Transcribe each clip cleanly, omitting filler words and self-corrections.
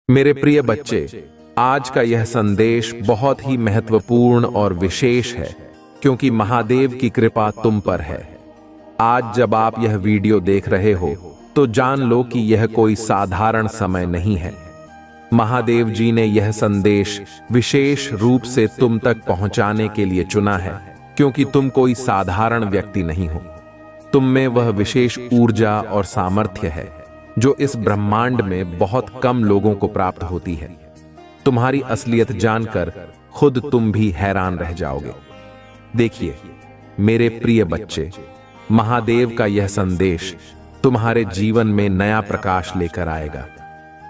मेरे प्रिय बच्चे, आज का यह संदेश बहुत ही महत्वपूर्ण और विशेष है क्योंकि महादेव की कृपा तुम पर है। आज जब आप यह वीडियो देख रहे हो तो जान लो कि यह कोई साधारण समय नहीं है। महादेव जी ने यह संदेश विशेष रूप से तुम तक पहुंचाने के लिए चुना है क्योंकि तुम कोई साधारण व्यक्ति नहीं हो। तुम में वह विशेष ऊर्जा और सामर्थ्य है जो इस ब्रह्मांड में बहुत कम लोगों को प्राप्त होती है। तुम्हारी असलियत जानकर खुद तुम भी हैरान रह जाओगे। देखिए मेरे प्रिय बच्चे, महादेव का यह संदेश तुम्हारे जीवन में नया प्रकाश लेकर आएगा।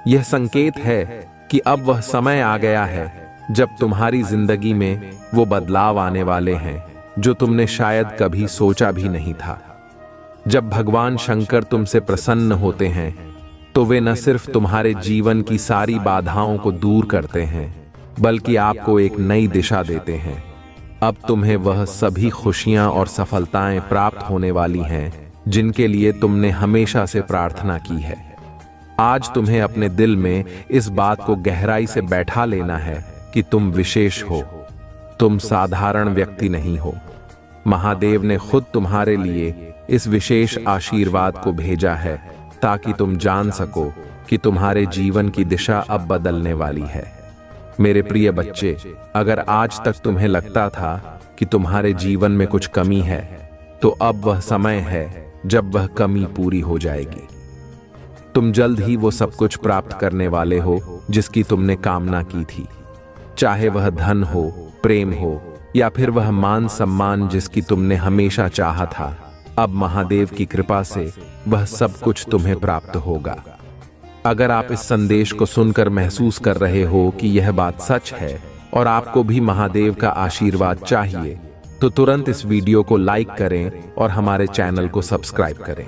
यह संकेत है कि अब वह समय आ गया है जब तुम्हारी जिंदगी में वो बदलाव आने वाले हैं जो तुमने शायद कभी सोचा भी नहीं था। जब भगवान शंकर तुमसे प्रसन्न होते हैं तो वे न सिर्फ तुम्हारे जीवन की सारी बाधाओं को दूर करते हैं बल्कि आपको एक नई दिशा देते हैं। अब तुम्हें वह सभी खुशियां और सफलताएं प्राप्त होने वाली हैं जिनके लिए तुमने हमेशा से प्रार्थना की है। आज तुम्हें अपने दिल में इस बात को गहराई से बैठा लेना है कि तुम विशेष हो, तुम साधारण व्यक्ति नहीं हो। महादेव ने खुद तुम्हारे लिए इस विशेष आशीर्वाद को भेजा है ताकि तुम जान सको कि तुम्हारे जीवन की दिशा अब बदलने वाली है। मेरे प्रिय बच्चे, अगर आज तक तुम्हें लगता था कि तुम्हारे जीवन में कुछ कमी है तो अब वह समय है जब वह कमी पूरी हो जाएगी। तुम जल्द ही वो सब कुछ प्राप्त करने वाले हो जिसकी तुमने कामना की थी, चाहे वह धन हो, प्रेम हो या फिर वह मान सम्मान जिसकी तुमने हमेशा चाहा था। अब महादेव की कृपा से वह सब कुछ तुम्हें प्राप्त होगा। अगर आप इस संदेश को सुनकर महसूस कर रहे हो कि यह बात सच है और आपको भी महादेव का आशीर्वाद चाहिए तो तुरंत इस वीडियो को लाइक करें और हमारे चैनल को सब्सक्राइब करें।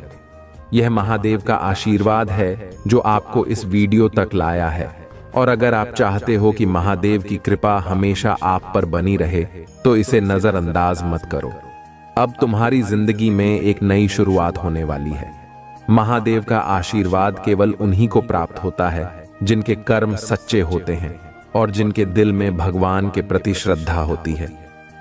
यह महादेव का आशीर्वाद है जो आपको इस वीडियो तक लाया है। और अगर आप चाहते हो कि महादेव की कृपा हमेशा आप पर बनी रहे तो इसे नजरअंदाज मत करो। अब तुम्हारी जिंदगी में एक नई शुरुआत होने वाली है। महादेव का आशीर्वाद केवल उन्हीं को प्राप्त होता है जिनके कर्म सच्चे होते हैं और जिनके दिल में भगवान के प्रति श्रद्धा होती है।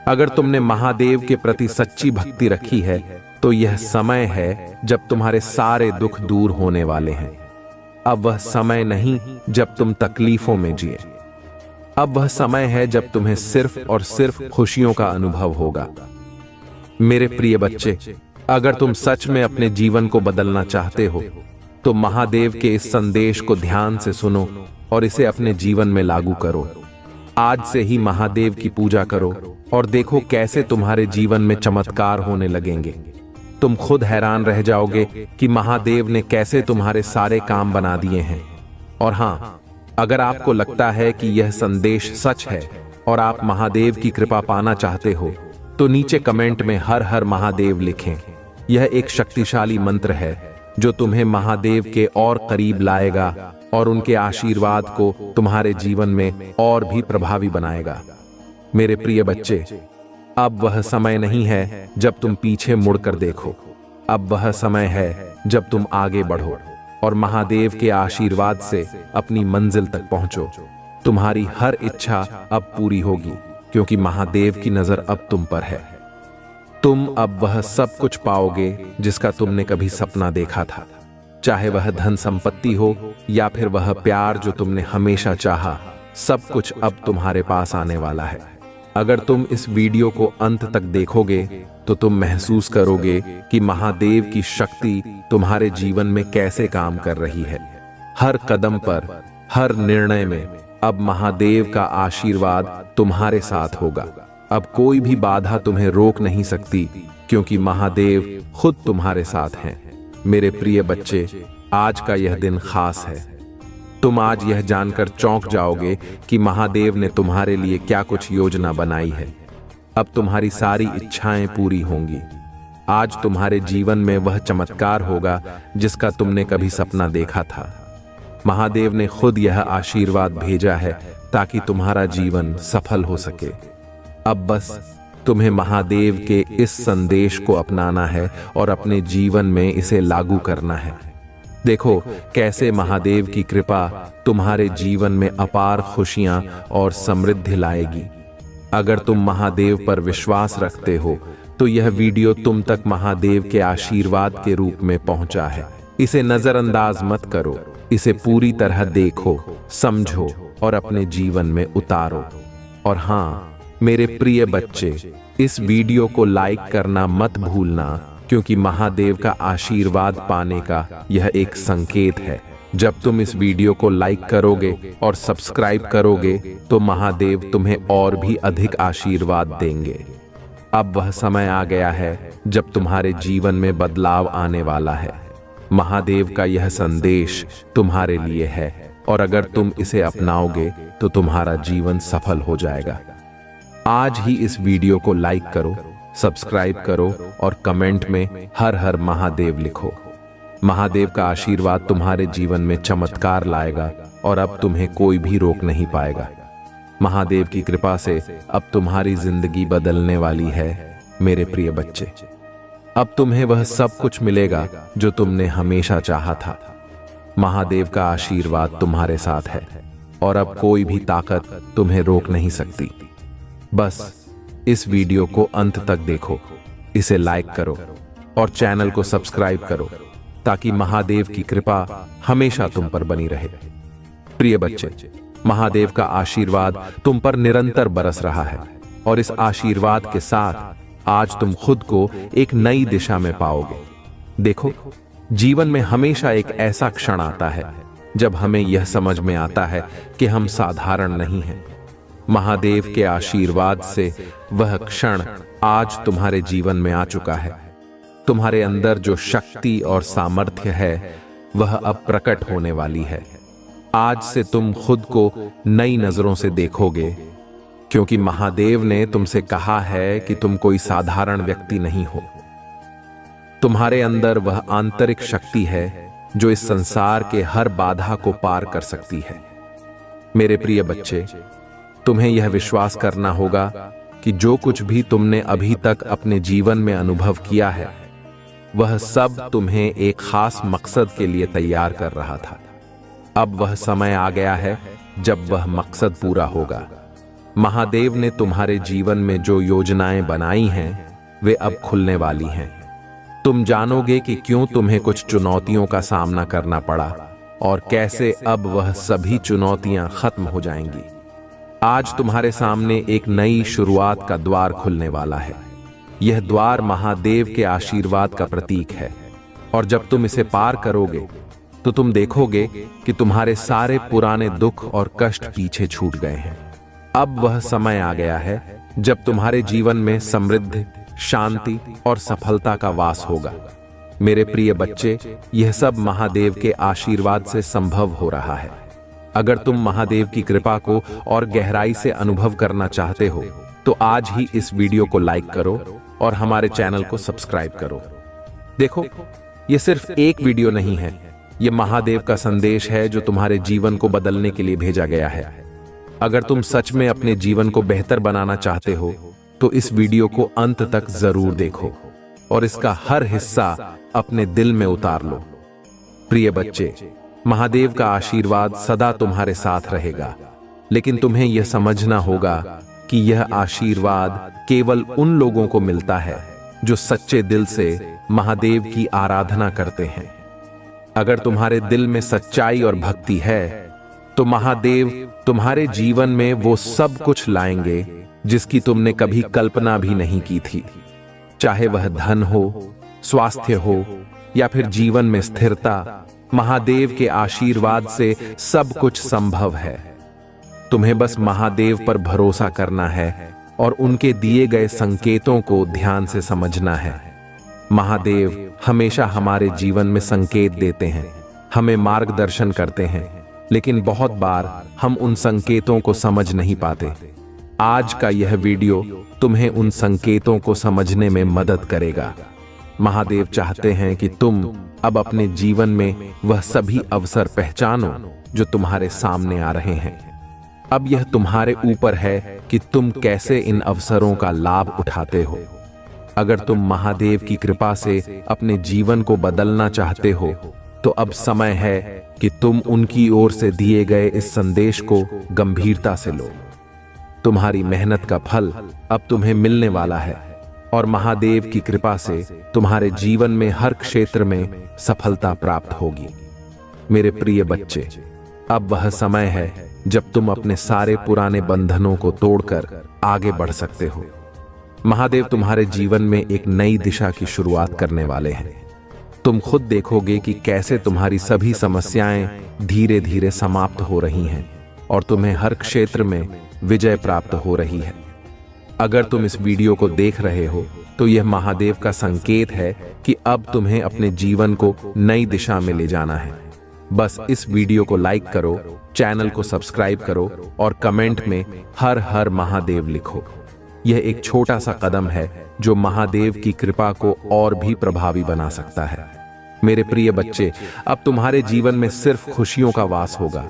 अगर तुमने महादेव के प्रति सच्ची भक्ति रखी है तो यह समय है जब तुम्हारे सारे दुख दूर होने वाले हैं। अब वह समय नहीं जब तुम तकलीफों में जिए। अब वह समय है जब तुम्हें सिर्फ और सिर्फ खुशियों का अनुभव होगा। मेरे प्रिय बच्चे, अगर तुम सच में अपने जीवन को बदलना चाहते हो तो महादेव के इस संदेश को ध्यान से सुनो और इसे अपने जीवन में लागू करो। आज से ही महादेव की पूजा करो और देखो कैसे तुम्हारे जीवन में चमत्कार होने लगेंगे। तुम खुद हैरान रह जाओगे कि महादेव ने कैसे तुम्हारे सारे काम बना दिए हैं। और हाँ, अगर आपको लगता है कि यह संदेश सच है और आप महादेव की कृपा पाना चाहते हो तो नीचे कमेंट में हर हर महादेव लिखें। यह एक शक्तिशाली मंत्र है जो तुम्हें महादेव के और करीब लाएगा और उनके आशीर्वाद को तुम्हारे जीवन में और भी प्रभावी बनाएगा। मेरे प्रिय बच्चे, अब वह समय नहीं है जब तुम पीछे मुड़कर देखो। अब वह समय है जब तुम आगे बढ़ो और महादेव के आशीर्वाद से अपनी मंजिल तक पहुंचो। तुम्हारी हर इच्छा अब पूरी होगी क्योंकि महादेव की नजर अब तुम पर है। तुम अब वह सब कुछ पाओगे जिसका तुमने कभी सपना देखा था, चाहे वह धन संपत्ति हो या फिर वह प्यार जो तुमने हमेशा चाहा। सब कुछ अब तुम्हारे पास आने वाला है। अगर तुम इस वीडियो को अंत तक देखोगे तो तुम महसूस करोगे कि महादेव की शक्ति तुम्हारे जीवन में कैसे काम कर रही है। हर कदम पर, हर निर्णय में अब महादेव का आशीर्वाद तुम्हारे साथ होगा। अब कोई भी बाधा तुम्हें रोक नहीं सकती क्योंकि महादेव खुद तुम्हारे साथ हैं। मेरे प्रिय बच्चे, आज का यह दिन खास है। तुम आज यह जानकर चौंक जाओगे कि महादेव ने तुम्हारे लिए क्या कुछ योजना बनाई है। अब तुम्हारी सारी इच्छाएं पूरी होंगी। आज तुम्हारे जीवन में वह चमत्कार होगा जिसका तुमने कभी सपना देखा था। महादेव ने खुद यह आशीर्वाद भेजा है ताकि तुम्हारा जीवन सफल हो सके। अब बस तुम्हें महादेव के इस संदेश को अपनाना है और अपने जीवन में इसे लागू करना है। देखो कैसे महादेव की कृपा तुम्हारे जीवन में अपार खुशियां और समृद्धि लाएगी। अगर तुम महादेव पर विश्वास रखते हो तो यह वीडियो तुम तक महादेव के आशीर्वाद के रूप में पहुंचा है। इसे नजरअंदाज मत करो, इसे पूरी तरह देखो, समझो और अपने जीवन में उतारो। और हाँ मेरे प्रिय बच्चे, इस वीडियो को लाइक करना मत भूलना, क्योंकि महादेव का आशीर्वाद पाने का यह एक संकेत है। जब तुम इस वीडियो को लाइक करोगे और सब्सक्राइब करोगे तो महादेव तुम्हें और भी अधिक आशीर्वाद देंगे। अब वह समय आ गया है जब तुम्हारे जीवन में बदलाव आने वाला है। महादेव का यह संदेश तुम्हारे लिए है और अगर तुम इसे अपनाओगे तो तुम्हारा जीवन सफल हो जाएगा। आज ही इस वीडियो को लाइक करो, सब्सक्राइब करो और कमेंट में हर हर महादेव लिखो। महादेव का आशीर्वाद तुम्हारे जीवन में चमत्कार लाएगा और अब तुम्हें कोई भी रोक नहीं पाएगा। महादेव की कृपा से अब तुम्हारी जिंदगी बदलने वाली है मेरे प्रिय बच्चे। अब तुम्हें वह सब कुछ मिलेगा जो तुमने हमेशा चाहा था। महादेव का आशीर्वाद तुम्हारे साथ है और अब कोई भी ताकत तुम्हें रोक नहीं सकती। बस इस वीडियो को अंत तक देखो, इसे लाइक करो और चैनल को सब्सक्राइब करो ताकि महादेव की कृपा हमेशा तुम पर बनी रहे। प्रिय बच्चे, महादेव का आशीर्वाद तुम पर निरंतर बरस रहा है और इस आशीर्वाद के साथ आज तुम खुद को एक नई दिशा में पाओगे। देखो, जीवन में हमेशा एक ऐसा क्षण आता है जब हमें यह समझ में आता है कि हम साधारण नहीं हैं। महादेव के आशीर्वाद से वह क्षण आज तुम्हारे जीवन में आ चुका है। तुम्हारे अंदर जो शक्ति और सामर्थ्य है वह अब प्रकट होने वाली है। आज से तुम खुद को नई नजरों से देखोगे, क्योंकि महादेव ने तुमसे कहा है कि तुम कोई साधारण व्यक्ति नहीं हो। तुम्हारे अंदर वह आंतरिक शक्ति है जो इस संसार के हर बाधा को पार कर सकती है। मेरे प्रिय बच्चे, तुम्हें यह विश्वास करना होगा कि जो कुछ भी तुमने अभी तक अपने जीवन में अनुभव किया है वह सब तुम्हें एक खास मकसद के लिए तैयार कर रहा था। अब वह समय आ गया है जब वह मकसद पूरा होगा। महादेव ने तुम्हारे जीवन में जो योजनाएं बनाई हैं वे अब खुलने वाली हैं। तुम जानोगे कि क्यों तुम्हें कुछ चुनौतियों का सामना करना पड़ा और कैसे अब वह सभी चुनौतियां खत्म हो जाएंगी। आज तुम्हारे सामने एक नई शुरुआत का द्वार खुलने वाला है। यह द्वार महादेव के आशीर्वाद का प्रतीक है और जब तुम इसे पार करोगे तो तुम देखोगे कि तुम्हारे सारे पुराने दुख और कष्ट पीछे छूट गए हैं। अब वह समय आ गया है जब तुम्हारे जीवन में समृद्धि, शांति और सफलता का वास होगा। मेरे प्रिय बच्चे, यह सब महादेव के आशीर्वाद से संभव हो रहा है। अगर तुम महादेव की कृपा को और गहराई से अनुभव करना चाहते हो तो आज ही इस वीडियो को लाइक करो और हमारे चैनल को सब्सक्राइब करो। देखो, यह सिर्फ एक वीडियो नहीं है, यह महादेव का संदेश है जो तुम्हारे जीवन को बदलने के लिए भेजा गया है। अगर तुम सच में अपने जीवन को बेहतर बनाना चाहते हो तो इस वीडियो को अंत तक जरूर देखो और इसका हर हिस्सा अपने दिल में उतार लो। प्रिय बच्चे, महादेव का आशीर्वाद सदा तुम्हारे साथ रहेगा, लेकिन तुम्हें यह समझना होगा कि यह आशीर्वाद केवल उन लोगों को मिलता है जो सच्चे दिल से महादेव की आराधना करते हैं। अगर तुम्हारे दिल में सच्चाई और भक्ति है तो महादेव तुम्हारे जीवन में वो सब कुछ लाएंगे जिसकी तुमने कभी कल्पना भी नहीं की थी। चाहे वह धन हो, स्वास्थ्य हो या फिर जीवन में स्थिरता, महादेव के आशीर्वाद से सब कुछ संभव है। तुम्हें बस महादेव पर भरोसा करना है और उनके दिए गए संकेतों को ध्यान से समझना है। महादेव हमेशा हमारे जीवन में संकेत देते हैं, हमें मार्गदर्शन करते हैं, लेकिन बहुत बार हम उन संकेतों को समझ नहीं पाते। आज का यह वीडियो तुम्हें उन संकेतों को समझने में मदद करेगा। महादेव चाहते हैं कि तुम अब अपने जीवन में वह सभी अवसर पहचानो जो तुम्हारे सामने आ रहे हैं। अब यह तुम्हारे ऊपर है कि तुम कैसे इन अवसरों का लाभ उठाते हो। अगर तुम महादेव की कृपा से अपने जीवन को बदलना चाहते हो तो अब समय है कि तुम उनकी ओर से दिए गए इस संदेश को गंभीरता से लो। तुम्हारी मेहनत का फल अब तुम्हें मिलने वाला है और महादेव की कृपा से तुम्हारे जीवन में हर क्षेत्र में सफलता प्राप्त होगी। मेरे प्रिय बच्चे, अब वह समय है जब तुम अपने सारे पुराने बंधनों को तोड़कर आगे बढ़ सकते हो। महादेव तुम्हारे जीवन में एक नई दिशा की शुरुआत करने वाले हैं। तुम खुद देखोगे कि कैसे तुम्हारी सभी समस्याएं धीरे धीरे समाप्त हो रही हैं और तुम्हें हर क्षेत्र में विजय प्राप्त हो रही है। अगर तुम इस वीडियो को देख रहे हो तो यह महादेव का संकेत है कि अब तुम्हें अपने जीवन को नई दिशा में ले जाना है। बस इस वीडियो को लाइक करो, चैनल को सब्सक्राइब करो और कमेंट में हर हर महादेव लिखो। यह एक छोटा सा कदम है जो महादेव की कृपा को और भी प्रभावी बना सकता है। मेरे प्रिय बच्चे, अब तुम्हारे जीवन में सिर्फ खुशियों का वास होगा।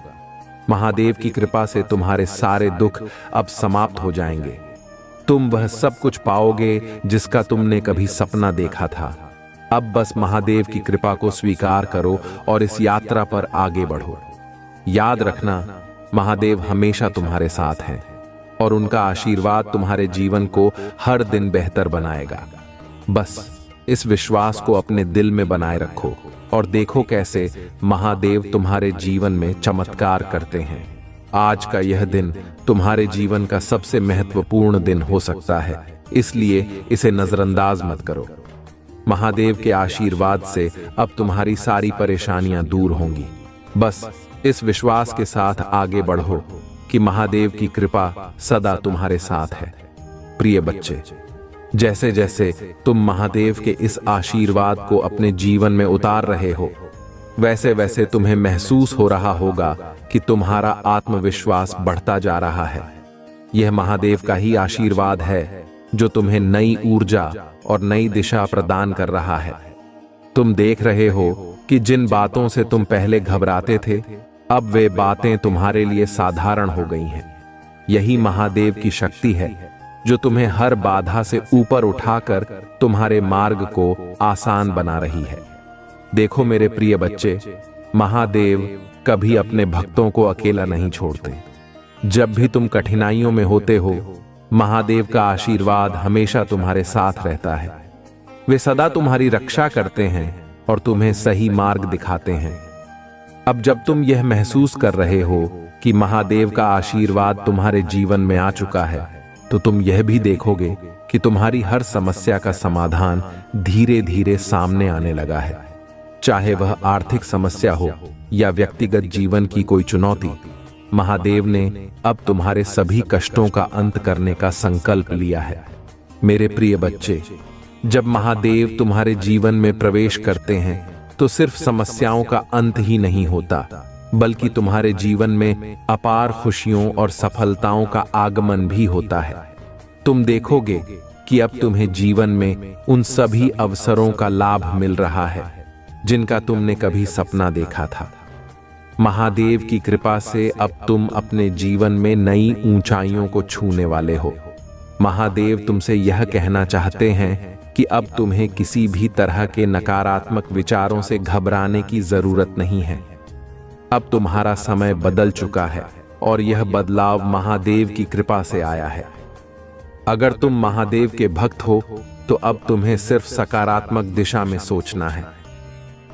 महादेव की कृपा से तुम्हारे सारे दुख अब समाप्त हो जाएंगे। तुम वह सब कुछ पाओगे जिसका तुमने कभी सपना देखा था। अब बस महादेव की कृपा को स्वीकार करो और इस यात्रा पर आगे बढ़ो। याद रखना, महादेव हमेशा तुम्हारे साथ हैं और उनका आशीर्वाद तुम्हारे जीवन को हर दिन बेहतर बनाएगा। बस इस विश्वास को अपने दिल में बनाए रखो और देखो कैसे महादेव तुम्हारे जीवन में चमत्कार करते हैं। आज का यह दिन तुम्हारे जीवन का सबसे महत्वपूर्ण दिन हो सकता है, इसलिए इसे नजरअंदाज मत करो। महादेव के आशीर्वाद से अब तुम्हारी सारी परेशानियां दूर होंगी। बस इस विश्वास के साथ आगे बढ़ो कि महादेव की कृपा सदा तुम्हारे साथ है। प्रिय बच्चे, जैसे जैसे तुम महादेव के इस आशीर्वाद को अपने जीवन में उतार रहे हो, वैसे वैसे तुम्हें महसूस हो रहा होगा कि तुम्हारा आत्मविश्वास बढ़ता जा रहा है। यह महादेव का ही आशीर्वाद है जो तुम्हें नई ऊर्जा और नई दिशा प्रदान कर रहा है। तुम देख रहे हो कि जिन बातों से तुम पहले घबराते थे, अब वे बातें तुम्हारे लिए साधारण हो गई हैं। यही महादेव की शक्ति है जो तुम्हें हर बाधा से ऊपर उठाकर तुम्हारे मार्ग को आसान बना रही है। देखो मेरे प्रिय बच्चे, महादेव कभी अपने भक्तों को अकेला नहीं छोड़ते। जब भी तुम कठिनाइयों में होते हो, महादेव का आशीर्वाद हमेशा तुम्हारे साथ रहता है। वे सदा तुम्हारी रक्षा करते हैं और तुम्हें सही मार्ग दिखाते हैं। अब जब तुम यह महसूस कर रहे हो कि महादेव का आशीर्वाद तुम्हारे जीवन में आ चुका है, तो तुम यह भी देखोगे कि तुम्हारी हर समस्या का समाधान धीरे धीरे सामने आने लगा है। चाहे वह आर्थिक समस्या हो या व्यक्तिगत जीवन की कोई चुनौती, महादेव ने अब तुम्हारे सभी कष्टों का अंत करने का संकल्प लिया है। मेरे प्रिय बच्चे, जब महादेव तुम्हारे जीवन में प्रवेश करते हैं तो सिर्फ समस्याओं का अंत ही नहीं होता, बल्कि तुम्हारे जीवन में अपार खुशियों और सफलताओं का आगमन भी होता है। तुम देखोगे कि अब तुम्हें जीवन में उन सभी अवसरों का लाभ मिल रहा है जिनका तुमने कभी सपना देखा था। महादेव की कृपा से अब तुम अपने जीवन में नई ऊंचाइयों को छूने वाले हो। महादेव तुमसे यह कहना चाहते हैं कि अब तुम्हें किसी भी तरह के नकारात्मक विचारों से घबराने की जरूरत नहीं है। अब तुम्हारा समय बदल चुका है और यह बदलाव महादेव की कृपा से आया है। अगर तुम महादेव के भक्त हो तो अब तुम्हें सिर्फ सकारात्मक दिशा में सोचना है।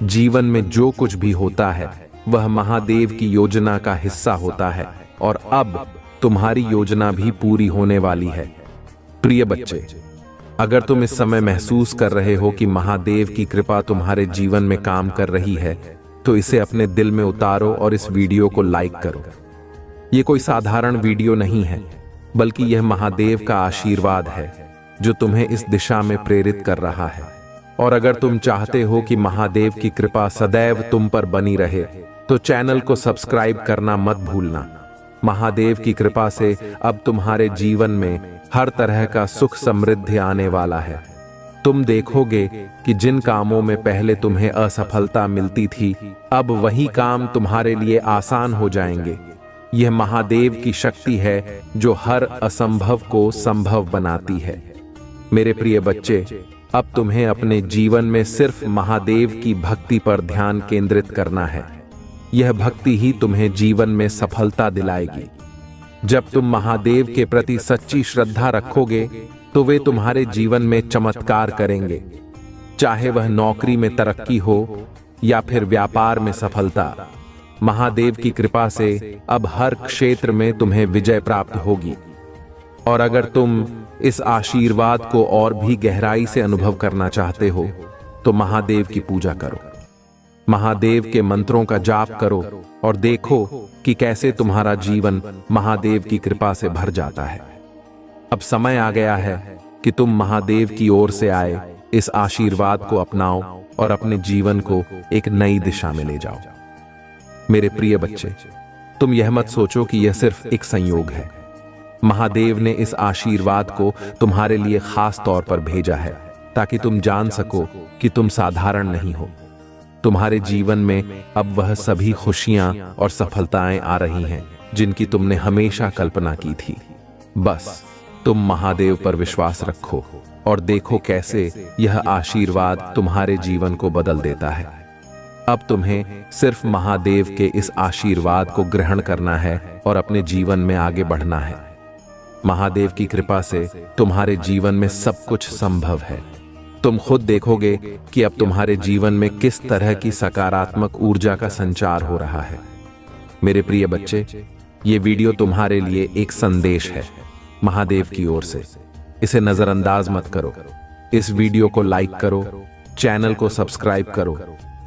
जीवन में जो कुछ भी होता है वह महादेव की योजना का हिस्सा होता है और अब तुम्हारी योजना भी पूरी होने वाली है। प्रिय बच्चे, अगर तुम इस समय महसूस कर रहे हो कि महादेव की कृपा तुम्हारे जीवन में काम कर रही है, तो इसे अपने दिल में उतारो और इस वीडियो को लाइक करो। ये कोई साधारण वीडियो नहीं है, बल्कि यह महादेव का आशीर्वाद है जो तुम्हें इस दिशा में प्रेरित कर रहा है। और अगर तुम चाहते हो कि महादेव की कृपा सदैव तुम पर बनी रहे, तो चैनल को सब्सक्राइब करना मत भूलना। महादेव की कृपा से अब तुम्हारे जीवन में हर तरह का सुख समृद्धि आने वाला है। तुम देखोगे कि जिन कामों में पहले तुम्हें असफलता मिलती थी, अब वही काम तुम्हारे लिए आसान हो जाएंगे। यह महादेव की शक्ति है जो हर असंभव को संभव बनाती है। मेरे प्रिय बच्चे, अब तुम्हें अपने जीवन में सिर्फ महादेव की भक्ति पर ध्यान केंद्रित करना है। यह भक्ति ही तुम्हें जीवन में सफलता दिलाएगी। जब तुम महादेव के प्रति सच्ची श्रद्धा रखोगे तो वे तुम्हारे जीवन में चमत्कार करेंगे। चाहे वह नौकरी में तरक्की हो या फिर व्यापार में सफलता, महादेव की कृपा से अब हर क्षेत्र में तुम्हें विजय प्राप्त होगी। और अगर तुम इस आशीर्वाद को और भी गहराई से अनुभव करना चाहते हो तो महादेव की पूजा करो, महादेव के मंत्रों का जाप करो और देखो कि कैसे तुम्हारा जीवन महादेव की कृपा से भर जाता है। अब समय आ गया है कि तुम महादेव की ओर से आए इस आशीर्वाद को अपनाओ और अपने जीवन को एक नई दिशा में ले जाओ। मेरे प्रिय बच्चे, तुम यह मत सोचो कि यह सिर्फ एक संयोग है। महादेव ने इस आशीर्वाद को तुम्हारे लिए खास तौर पर भेजा है ताकि तुम जान सको कि तुम साधारण नहीं हो। तुम्हारे जीवन में अब वह सभी खुशियां और सफलताएं आ रही हैं जिनकी तुमने हमेशा कल्पना की थी। बस तुम महादेव पर विश्वास रखो और देखो कैसे यह आशीर्वाद तुम्हारे जीवन को बदल देता है। अब तुम्हें सिर्फ महादेव के इस आशीर्वाद को ग्रहण करना है और अपने जीवन में आगे बढ़ना है। महादेव की कृपा से तुम्हारे जीवन में सब कुछ संभव है। तुम खुद देखोगे कि अब तुम्हारे जीवन में किस तरह की सकारात्मक ऊर्जा का संचार हो रहा है। मेरे प्रिय बच्चे, ये वीडियो तुम्हारे लिए एक संदेश है महादेव की ओर से। इसे नजरअंदाज मत करो। इस वीडियो को लाइक करो, चैनल को सब्सक्राइब करो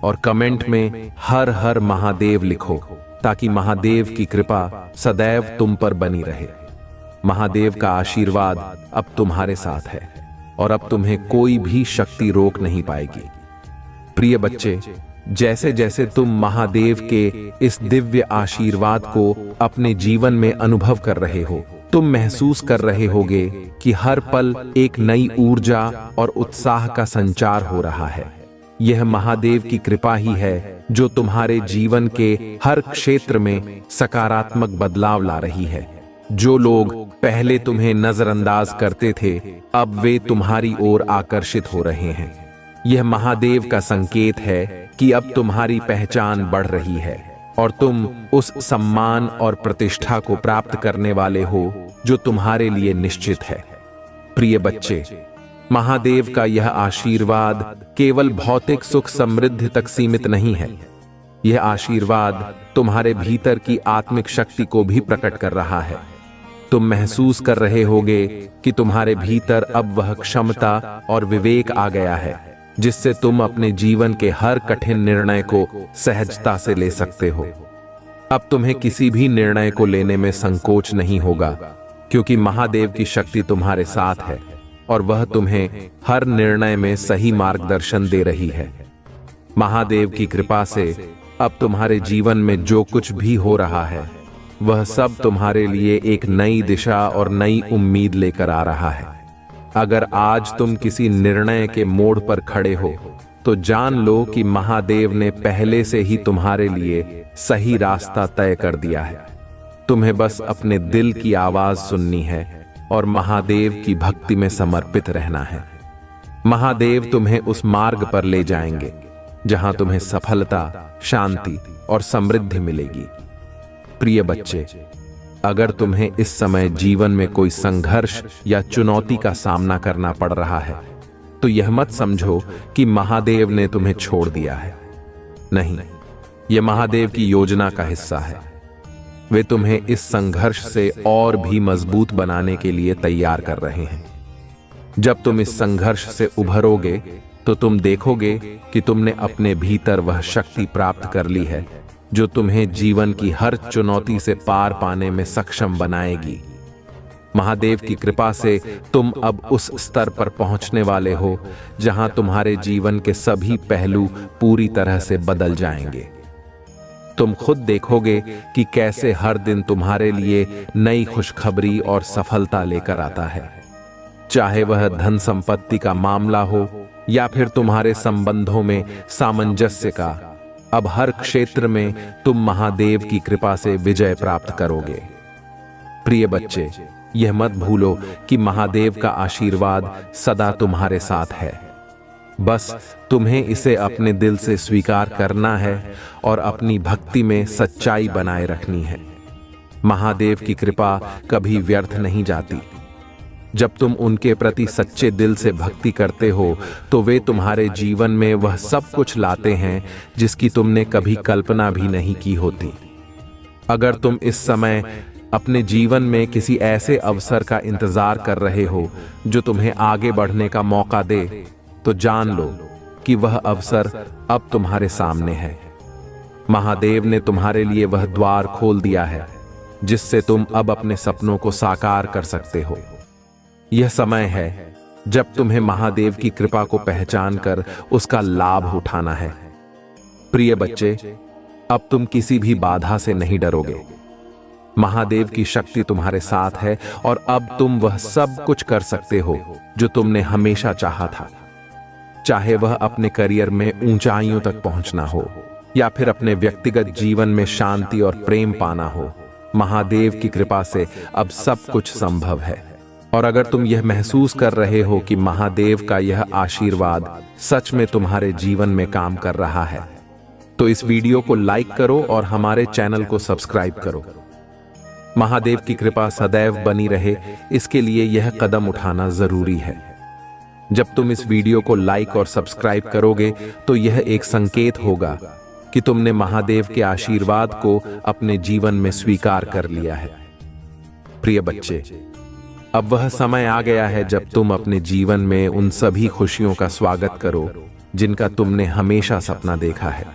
और कमेंट में हर हर महादेव लिखो ताकि महादेव की कृपा सदैव तुम पर बनी रहे। महादेव का आशीर्वाद अब तुम्हारे साथ है और अब तुम्हें कोई भी शक्ति रोक नहीं पाएगी। प्रिय बच्चे, जैसे जैसे तुम महादेव के इस दिव्य आशीर्वाद को अपने जीवन में अनुभव कर रहे हो, तुम महसूस कर रहे होगे कि हर पल एक नई ऊर्जा और उत्साह का संचार हो रहा है। यह महादेव की कृपा ही है जो तुम्हारे जीवन के हर क्षेत्र में सकारात्मक बदलाव ला रही है। जो लोग पहले तुम्हें नजरअंदाज करते थे, अब वे तुम्हारी ओर आकर्षित हो रहे हैं। यह महादेव का संकेत है कि अब तुम्हारी पहचान बढ़ रही है और तुम उस सम्मान और प्रतिष्ठा को प्राप्त करने वाले हो जो तुम्हारे लिए निश्चित है। प्रिय बच्चे, महादेव का यह आशीर्वाद केवल भौतिक सुख समृद्धि तक सीमित नहीं है। यह आशीर्वाद तुम्हारे भीतर की आत्मिक शक्ति को भी प्रकट कर रहा है। तुम महसूस कर रहे होगे कि तुम्हारे भीतर अब वह क्षमता और विवेक आ गया है जिससे तुम अपने जीवन के हर कठिन निर्णय को सहजता से ले सकते हो। अब तुम्हें किसी भी निर्णय को लेने में संकोच नहीं होगा क्योंकि महादेव की शक्ति तुम्हारे साथ है और वह तुम्हें हर निर्णय में सही मार्गदर्शन दे रही है। महादेव की कृपा से अब तुम्हारे जीवन में जो कुछ भी हो रहा है वह सब तुम्हारे लिए एक नई दिशा और नई उम्मीद लेकर आ रहा है। अगर आज तुम किसी निर्णय के मोड़ पर खड़े हो तो जान लो कि महादेव ने पहले से ही तुम्हारे लिए सही रास्ता तय कर दिया है। तुम्हें बस अपने दिल की आवाज सुननी है और महादेव की भक्ति में समर्पित रहना है। महादेव तुम्हें उस मार्ग पर ले जाएंगे जहां तुम्हें सफलता, शांति और समृद्धि मिलेगी। प्रिय बच्चे, अगर तुम्हें इस समय जीवन में कोई संघर्ष या चुनौती का सामना करना पड़ रहा है तो यह मत समझो कि महादेव ने तुम्हें छोड़ दिया है। नहीं, यह महादेव की योजना का हिस्सा है। वे तुम्हें इस संघर्ष से और भी मजबूत बनाने के लिए तैयार कर रहे हैं। जब तुम इस संघर्ष से उभरोगे तो तुम देखोगे कि तुमने अपने भीतर वह शक्ति प्राप्त कर ली है जो तुम्हें जीवन की हर चुनौती से पार पाने में सक्षम बनाएगी। महादेव की कृपा से तुम अब उस स्तर पर पहुंचने वाले हो जहां तुम्हारे जीवन के सभी पहलू पूरी तरह से बदल जाएंगे। तुम खुद देखोगे कि कैसे हर दिन तुम्हारे लिए नई खुशखबरी और सफलता लेकर आता है। चाहे वह धन संपत्ति का मामला हो या फिर तुम्हारे संबंधों में सामंजस्य का, अब हर क्षेत्र में तुम महादेव की कृपा से विजय प्राप्त करोगे। प्रिय बच्चे, यह मत भूलो कि महादेव का आशीर्वाद सदा तुम्हारे साथ है बस तुम्हें इसे अपने दिल से स्वीकार करना है और अपनी भक्ति में सच्चाई बनाए रखनी है। महादेव की कृपा कभी व्यर्थ नहीं जाती। जब तुम उनके प्रति सच्चे दिल से भक्ति करते हो तो वे तुम्हारे जीवन में वह सब कुछ लाते हैं जिसकी तुमने कभी कल्पना भी नहीं की होती। अगर तुम इस समय अपने जीवन में किसी ऐसे अवसर का इंतजार कर रहे हो जो तुम्हें आगे बढ़ने का मौका दे, तो जान लो कि वह अवसर अब तुम्हारे सामने है। महादेव ने तुम्हारे लिए वह द्वार खोल दिया है जिससे तुम अब अपने सपनों को साकार कर सकते हो। यह समय है जब तुम्हें महादेव की कृपा को पहचान कर उसका लाभ उठाना है। प्रिय बच्चे, अब तुम किसी भी बाधा से नहीं डरोगे। महादेव की शक्ति तुम्हारे साथ है और अब तुम वह सब कुछ कर सकते हो जो तुमने हमेशा चाहा था। चाहे वह अपने करियर में ऊंचाइयों तक पहुंचना हो या फिर अपने व्यक्तिगत जीवन में शांति और प्रेम पाना हो, महादेव की कृपा से अब सब कुछ संभव है। और अगर तुम यह महसूस कर रहे हो कि महादेव का यह आशीर्वाद सच में तुम्हारे जीवन में काम कर रहा है, तो इस वीडियो को लाइक करो और हमारे चैनल को सब्सक्राइब करो। महादेव की कृपा सदैव बनी रहे, इसके लिए यह कदम उठाना जरूरी है। जब तुम इस वीडियो को लाइक और सब्सक्राइब करोगे तो यह एक संकेत होगा कि तुमने महादेव के आशीर्वाद को अपने जीवन में स्वीकार कर लिया है। प्रिय बच्चे, अब वह समय आ गया है जब तुम अपने जीवन में उन सभी खुशियों का स्वागत करो जिनका तुमने हमेशा सपना देखा है।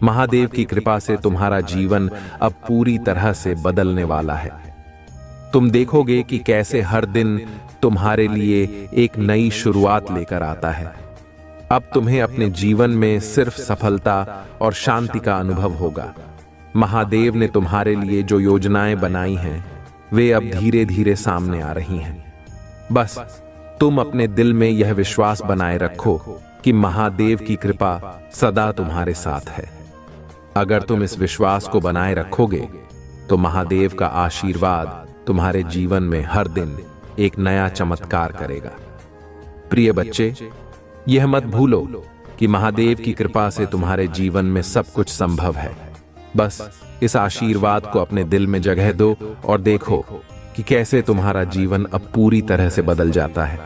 महादेव की कृपा से तुम्हारा जीवन अब पूरी तरह से बदलने वाला है। तुम देखोगे कि कैसे हर दिन तुम्हारे लिए एक नई शुरुआत लेकर आता है। अब तुम्हें अपने जीवन में सिर्फ सफलता और शांति का अनुभव होगा। महादेव ने तुम्हारे लिए जो योजनाएं बनाई हैं वे अब धीरे धीरे सामने आ रही हैं। बस तुम अपने दिल में यह विश्वास बनाए रखो कि महादेव की कृपा सदा तुम्हारे साथ है। अगर तुम इस विश्वास को बनाए रखोगे तो महादेव का आशीर्वाद तुम्हारे जीवन में हर दिन एक नया चमत्कार करेगा। प्रिय बच्चे, यह मत भूलो कि महादेव की कृपा से तुम्हारे जीवन में सब कुछ संभव है। बस इस आशीर्वाद को अपने दिल में जगह दो और देखो कि कैसे तुम्हारा जीवन अब पूरी तरह से बदल जाता है।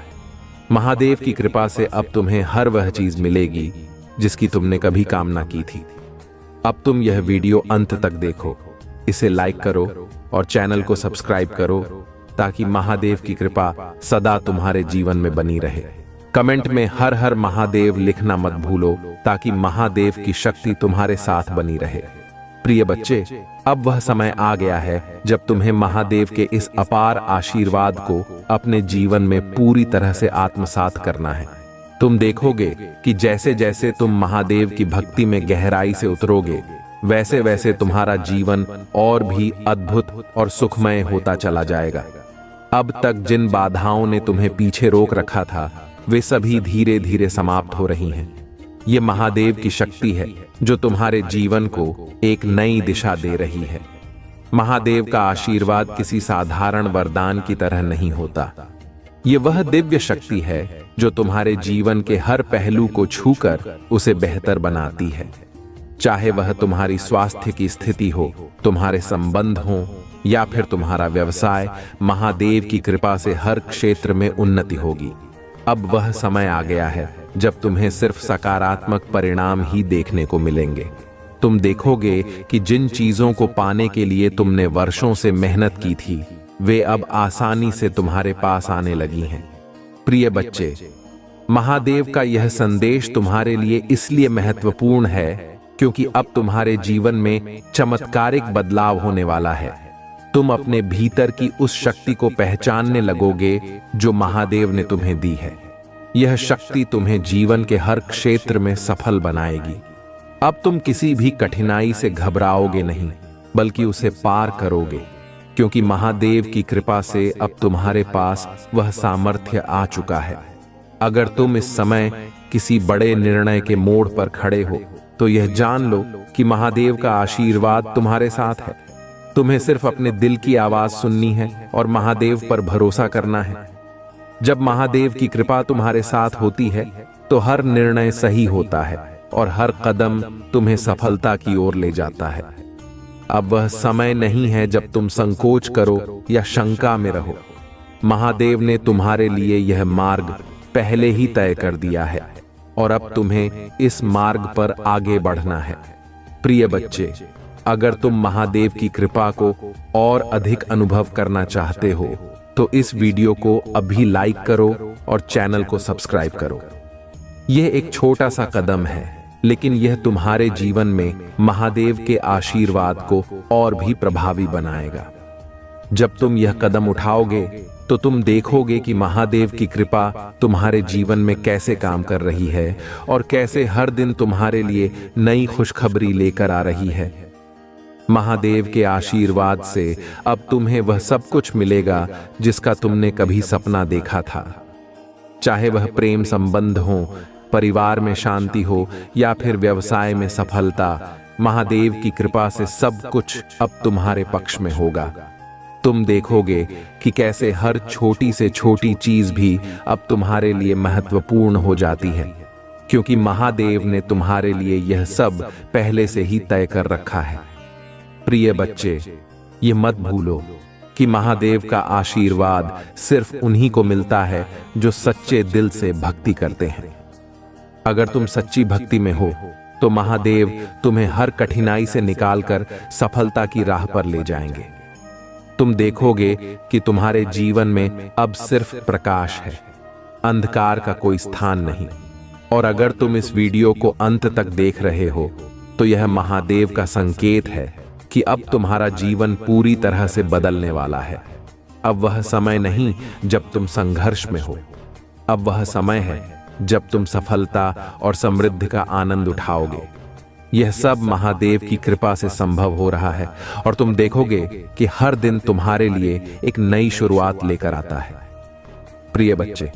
महादेव की कृपा से अब तुम्हें हर वह चीज मिलेगी जिसकी तुमने कभी कामना की थी। अब तुम यह वीडियो अंत तक देखो, इसे लाइक करो और चैनल को सब्सक्राइब करो ताकि महादेव की कृपा सदा तुम्हारे जीवन में बनी रहे। कमेंट में हर हर महादेव लिखना मत भूलो ताकि महादेव की शक्ति तुम्हारे साथ बनी रहे। प्रिय बच्चे, अब वह समय आ गया है जब तुम्हें महादेव के इस अपार आशीर्वाद को अपने जीवन में पूरी तरह से आत्मसात करना है। तुम देखोगे कि जैसे जैसे तुम महादेव की भक्ति में गहराई से उतरोगे, वैसे वैसे तुम्हारा जीवन और भी अद्भुत और सुखमय होता चला जाएगा। अब तक जिन बाधाओं ने तुम्हें पीछे रोक रखा था, वे सभी धीरे धीरे समाप्त हो रही हैं। ये महादेव की शक्ति है जो तुम्हारे जीवन को एक नई दिशा दे रही है। महादेव का आशीर्वाद किसी साधारण वरदान की तरह नहीं होता। ये वह दिव्य शक्ति है जो तुम्हारे जीवन के हर पहलू को छूकर उसे बेहतर बनाती है। चाहे वह तुम्हारी स्वास्थ्य की स्थिति हो, तुम्हारे संबंध हो या फिर तुम्हारा व्यवसाय, महादेव की कृपा से हर क्षेत्र में उन्नति होगी। अब वह समय आ गया है जब तुम्हें सिर्फ सकारात्मक परिणाम ही देखने को मिलेंगे। तुम देखोगे कि जिन चीजों को पाने के लिए तुमने वर्षों से मेहनत की थी, वे अब आसानी से तुम्हारे पास आने लगी हैं। प्रिय बच्चे, महादेव का यह संदेश तुम्हारे लिए इसलिए महत्वपूर्ण है क्योंकि अब तुम्हारे जीवन में चमत्कारिक बदलाव होने वाला है। तुम अपने भीतर की उस शक्ति को पहचानने लगोगे जो महादेव ने तुम्हें दी है। यह शक्ति तुम्हें जीवन के हर क्षेत्र में सफल बनाएगी। अब तुम किसी भी कठिनाई से घबराओगे नहीं, बल्कि उसे पार करोगे, क्योंकि महादेव की कृपा से अब तुम्हारे पास वह सामर्थ्य आ चुका है। अगर तुम इस समय किसी बड़े निर्णय के मोड़ पर खड़े हो, तो यह जान लो कि महादेव का आशीर्वाद तुम्हारे साथ है। तुम्हें सिर्फ अपने दिल की आवाज सुननी है और महादेव पर भरोसा करना है। जब महादेव की कृपा तुम्हारे साथ होती है, तो तो हर निर्णय सही होता है और हर कदम तुम्हें सफलता की ओर ले जाता है। अब वह समय नहीं है जब तुम संकोच करो या शंका में रहो। महादेव ने तुम्हारे लिए यह मार्ग पहले ही तय कर दिया है और अब तुम्हें इस मार्ग पर आगे बढ़ना है। प्रिय बच्चे, अगर तुम महादेव की कृपा को और अधिक अनुभव करना चाहते हो तो इस वीडियो को अभी लाइक करो और चैनल को सब्सक्राइब करो। यह एक छोटा सा कदम है, लेकिन यह तुम्हारे जीवन में महादेव के आशीर्वाद को और भी प्रभावी बनाएगा। जब तुम यह कदम उठाओगे तो तुम देखोगे कि महादेव की कृपा तुम्हारे जीवन में कैसे काम कर रही है और कैसे हर दिन तुम्हारे लिए नई खुशखबरी लेकर आ रही है। महादेव के आशीर्वाद से अब तुम्हें वह सब कुछ मिलेगा जिसका तुमने कभी सपना देखा था। चाहे वह प्रेम संबंध हो, परिवार में शांति हो या फिर व्यवसाय में सफलता, महादेव की कृपा से सब कुछ अब तुम्हारे पक्ष में होगा। तुम देखोगे कि कैसे हर छोटी से छोटी चीज भी अब तुम्हारे लिए महत्वपूर्ण हो जाती है, क्योंकि महादेव ने तुम्हारे लिए यह सब पहले से ही तय कर रखा है। प्रिय बच्चे, ये मत भूलो कि महादेव का आशीर्वाद सिर्फ उन्हीं को मिलता है जो सच्चे दिल से भक्ति करते हैं। अगर तुम सच्ची भक्ति में हो तो महादेव तुम्हें हर कठिनाई से निकालकर सफलता की राह पर ले जाएंगे। तुम देखोगे कि तुम्हारे जीवन में अब सिर्फ प्रकाश है, अंधकार का कोई स्थान नहीं। और अगर तुम इस वीडियो को अंत तक देख रहे हो तो यह महादेव का संकेत है कि अब तुम्हारा जीवन पूरी तरह से बदलने वाला है। अब वह समय नहीं जब तुम संघर्ष में हो, अब वह समय है जब तुम सफलता और समृद्धि का आनंद उठाओगे। यह सब महादेव की कृपा से संभव हो रहा है और तुम देखोगे कि हर दिन तुम्हारे लिए एक नई शुरुआत लेकर आता है। प्रिय बच्चे,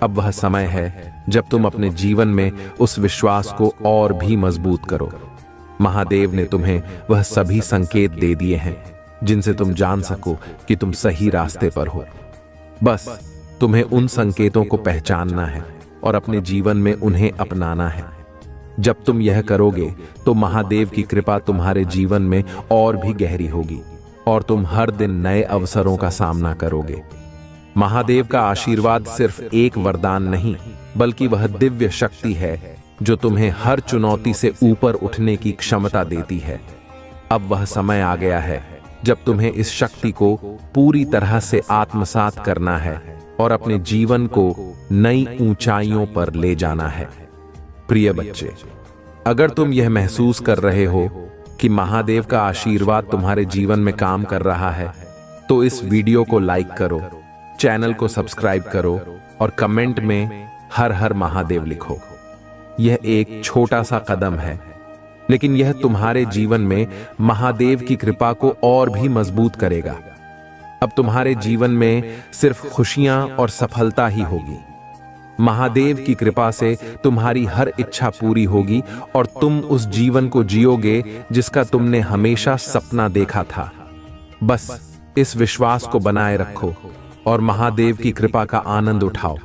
अब वह समय है जब तुम अपने जीवन में उस विश्वास को और भी मजबूत करो। महादेव ने तुम्हें वह सभी संकेत दे दिए हैं जिनसे तुम जान सको कि तुम सही रास्ते पर हो। बस तुम्हें उन संकेतों को पहचानना है और अपने जीवन में उन्हें अपनाना है। जब तुम यह करोगे तो महादेव की कृपा तुम्हारे जीवन में और भी गहरी होगी और तुम हर दिन नए अवसरों का सामना करोगे। महादेव का आशीर्वाद सिर्फ एक वरदान नहीं, बल्कि वह दिव्य शक्ति है जो तुम्हें हर चुनौती से ऊपर उठने की क्षमता देती है। अब वह समय आ गया है जब तुम्हें इस शक्ति को पूरी तरह से आत्मसात करना है और अपने जीवन को नई ऊंचाइयों पर ले जाना है। प्रिय बच्चे, अगर तुम यह महसूस कर रहे हो कि महादेव का आशीर्वाद तुम्हारे जीवन में काम कर रहा है तो इस वीडियो को लाइक करो, चैनल को सब्सक्राइब करो और कमेंट में हर हर महादेव लिखो। यह एक छोटा सा कदम है, लेकिन यह तुम्हारे जीवन में महादेव की कृपा को और भी मजबूत करेगा। अब तुम्हारे जीवन में सिर्फ खुशियां और सफलता ही होगी। महादेव की कृपा से तुम्हारी हर इच्छा पूरी होगी और तुम उस जीवन को जियोगे जिसका तुमने हमेशा सपना देखा था। बस इस विश्वास को बनाए रखो और महादेव की कृपा का आनंद उठाओ।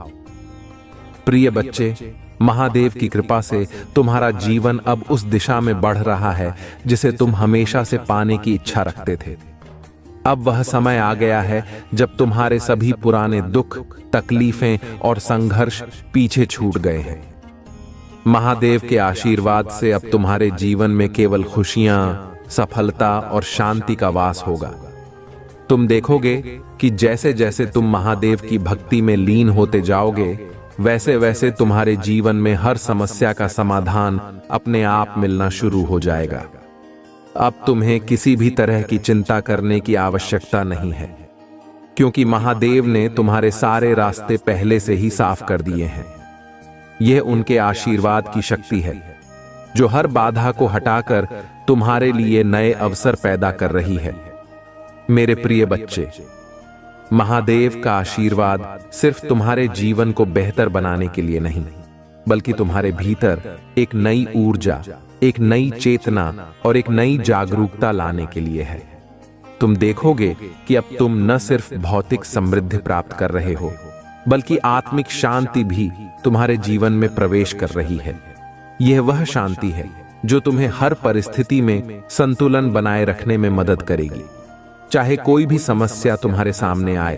प्रिय बच्चे, महादेव की कृपा से तुम्हारा जीवन अब उस दिशा में बढ़ रहा है जिसे तुम हमेशा से पाने की इच्छा रखते थे। अब वह समय आ गया है जब तुम्हारे सभी पुराने दुख, तकलीफें और संघर्ष पीछे छूट गए हैं। महादेव के आशीर्वाद से अब तुम्हारे जीवन में केवल खुशियां, सफलता और शांति का वास होगा। तुम देखोगे कि जैसे जैसे तुम महादेव की भक्ति में लीन होते जाओगे, वैसे वैसे तुम्हारे जीवन में हर समस्या का समाधान अपने आप मिलना शुरू हो जाएगा। अब तुम्हें किसी भी तरह की चिंता करने की आवश्यकता नहीं है, क्योंकि महादेव ने तुम्हारे सारे रास्ते पहले से ही साफ कर दिए हैं। यह उनके आशीर्वाद की शक्ति है जो हर बाधा को हटाकर तुम्हारे लिए नए अवसर पैदा कर रही है। मेरे प्रिय बच्चे, महादेव का आशीर्वाद सिर्फ तुम्हारे जीवन को बेहतर बनाने के लिए नहीं, बल्कि तुम्हारे भीतर एक नई ऊर्जा, एक नई चेतना और एक नई जागरूकता लाने के लिए है। तुम देखोगे कि अब तुम न सिर्फ भौतिक समृद्धि प्राप्त कर रहे हो, बल्कि आत्मिक शांति भी तुम्हारे जीवन में प्रवेश कर रही है। यह वह शांति है जो तुम्हें हर परिस्थिति में संतुलन बनाए रखने में मदद करेगी। चाहे कोई भी समस्या तुम्हारे सामने आए,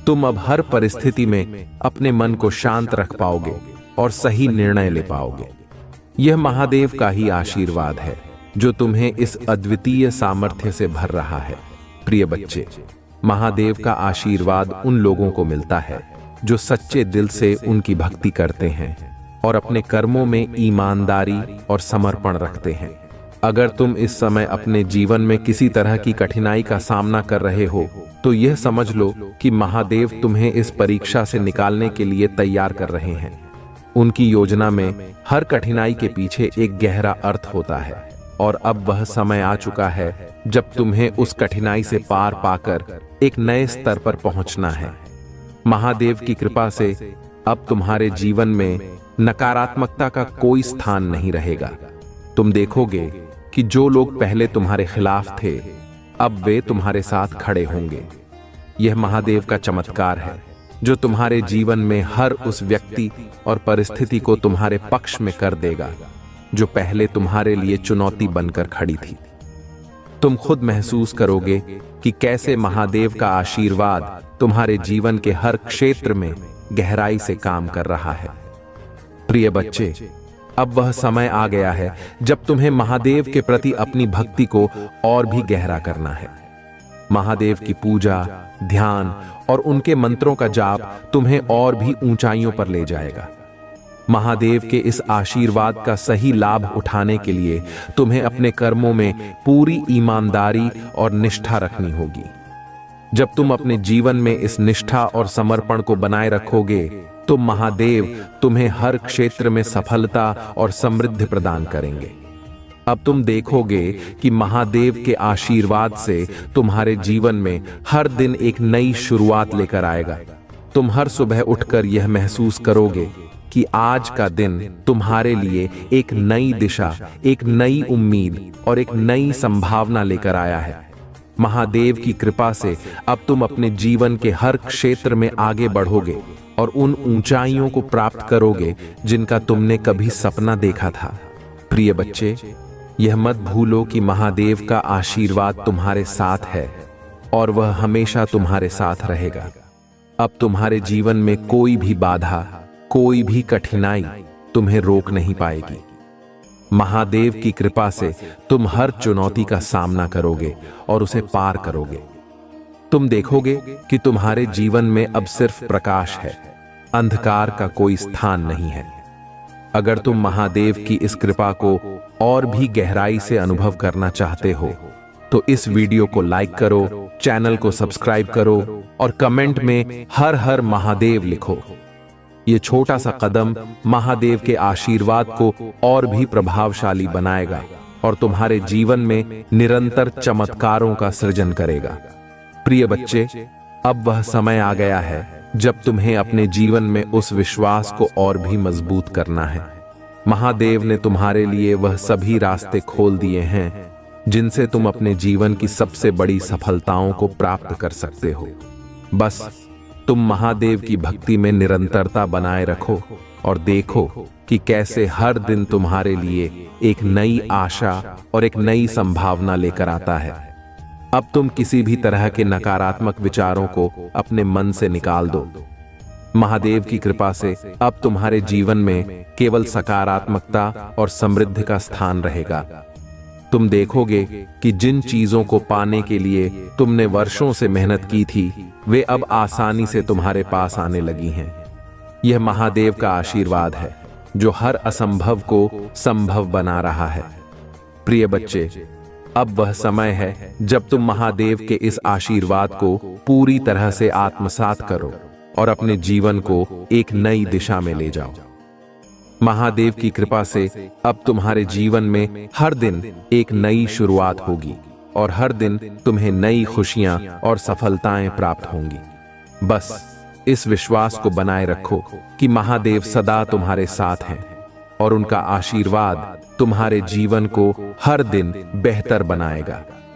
तुम अब हर परिस्थिति में अपने मन को शांत रख पाओगे और सही निर्णय ले पाओगे। यह महादेव का ही आशीर्वाद है जो तुम्हें इस अद्वितीय सामर्थ्य से भर रहा है। प्रिय बच्चे, महादेव का आशीर्वाद उन लोगों को मिलता है जो सच्चे दिल से उनकी भक्ति करते हैं और अपने कर्मों में ईमानदारी और समर्पण रखते हैं। अगर तुम इस समय अपने जीवन में किसी तरह की कठिनाई का सामना कर रहे हो, तो यह समझ लो कि महादेव तुम्हें इस परीक्षा से निकालने के लिए तैयार कर रहे हैं। उनकी योजना में हर कठिनाई के पीछे एक गहरा अर्थ होता है और अब वह समय आ चुका है जब तुम्हें उस कठिनाई से पार पाकर एक नए स्तर पर पहुंचना है। महादेव की कृपा से अब तुम्हारे जीवन में नकारात्मकता का कोई स्थान नहीं रहेगा। तुम देखोगे कि जो लोग पहले तुम्हारे खिलाफ थे, अब वे तुम्हारे साथ खड़े होंगे। यह महादेव का चमत्कार है जो तुम्हारे जीवन में हर उस व्यक्ति और परिस्थिति को तुम्हारे पक्ष में कर देगा जो पहले तुम्हारे लिए चुनौती बनकर खड़ी थी। तुम खुद महसूस करोगे कि कैसे महादेव का आशीर्वाद तुम्हारे जीवन के हर क्षेत्र में गहराई से काम कर रहा है। प्रिय बच्चे, अब वह समय आ गया है जब तुम्हें महादेव के प्रति अपनी भक्ति को और भी गहरा करना है। महादेव की पूजा, ध्यान और उनके मंत्रों का जाप तुम्हें और भी ऊंचाइयों पर ले जाएगा। महादेव के इस आशीर्वाद का सही लाभ उठाने के लिए तुम्हें अपने कर्मों में पूरी ईमानदारी और निष्ठा रखनी होगी। जब तुम अपने जीवन में इस निष्ठा और समर्पण को बनाए रखोगे, तो महादेव तुम्हें हर क्षेत्र में सफलता और समृद्धि प्रदान करेंगे। अब तुम देखोगे कि महादेव के आशीर्वाद से तुम्हारे जीवन में हर दिन एक नई शुरुआत लेकर आएगा। तुम हर सुबह उठकर यह महसूस करोगे कि आज का दिन तुम्हारे लिए एक नई दिशा, एक नई उम्मीद और एक नई संभावना लेकर आया है। महादेव की कृपा से अब तुम अपने जीवन के हर क्षेत्र में आगे बढ़ोगे और उन ऊंचाइयों को प्राप्त करोगे जिनका तुमने कभी सपना देखा था। प्रिय बच्चे, यह मत भूलो कि महादेव का आशीर्वाद तुम्हारे साथ है और वह हमेशा तुम्हारे साथ रहेगा। अब तुम्हारे जीवन में कोई भी बाधा, कोई भी कठिनाई तुम्हें रोक नहीं पाएगी। महादेव की कृपा से तुम हर चुनौती का सामना करोगे और उसे पार करोगे। तुम देखोगे कि तुम्हारे जीवन में अब सिर्फ प्रकाश है, अंधकार का कोई स्थान नहीं है। अगर तुम महादेव की इस कृपा को और भी गहराई से अनुभव करना चाहते हो, तो इस वीडियो को लाइक करो, चैनल को सब्सक्राइब करो और कमेंट में हर हर महादेव लिखो। ये छोटा सा कदम महादेव के आशीर्वाद को और भी प्रभावशाली बनाएगा और तुम्हारे जीवन में निरंतर चमत्कारों का सृजन करेगा। प्रिय बच्चे, अब वह समय आ गया है जब तुम्हें अपने जीवन में उस विश्वास को और भी मजबूत करना है। महादेव ने तुम्हारे लिए वह सभी रास्ते खोल दिए हैं जिनसे तुम अपने जीवन की सबसे बड़ी सफलताओं को प्राप्त कर सकते हो। बस तुम महादेव की भक्ति में निरंतरता बनाए रखो और देखो कि कैसे हर दिन तुम्हारे लिए एक नई आशा और एक नई संभावना लेकर आता है। अब तुम किसी भी तरह के नकारात्मक विचारों को अपने मन से निकाल दो। महादेव की कृपा से अब तुम्हारे जीवन में केवल सकारात्मकता और समृद्धि का स्थान रहेगा। तुम देखोगे कि जिन चीजों को पाने के लिए तुमने वर्षों से मेहनत की थी, वे अब आसानी से तुम्हारे पास आने लगी हैं। यह महादेव का आशीर्वाद है जो हर असंभव को संभव बना रहा है। प्रिय बच्चे, अब वह समय है जब तुम महादेव के इस आशीर्वाद को पूरी तरह से आत्मसात करो और अपने जीवन को एक नई दिशा में ले जाओ। महादेव की कृपा से अब तुम्हारे जीवन में हर दिन एक नई शुरुआत होगी और हर दिन तुम्हें नई खुशियां और सफलताएं प्राप्त होंगी। बस इस विश्वास को बनाए रखो कि महादेव सदा तुम्हारे साथ हैं और उनका आशीर्वाद तुम्हारे जीवन को हर दिन बेहतर बनाएगा।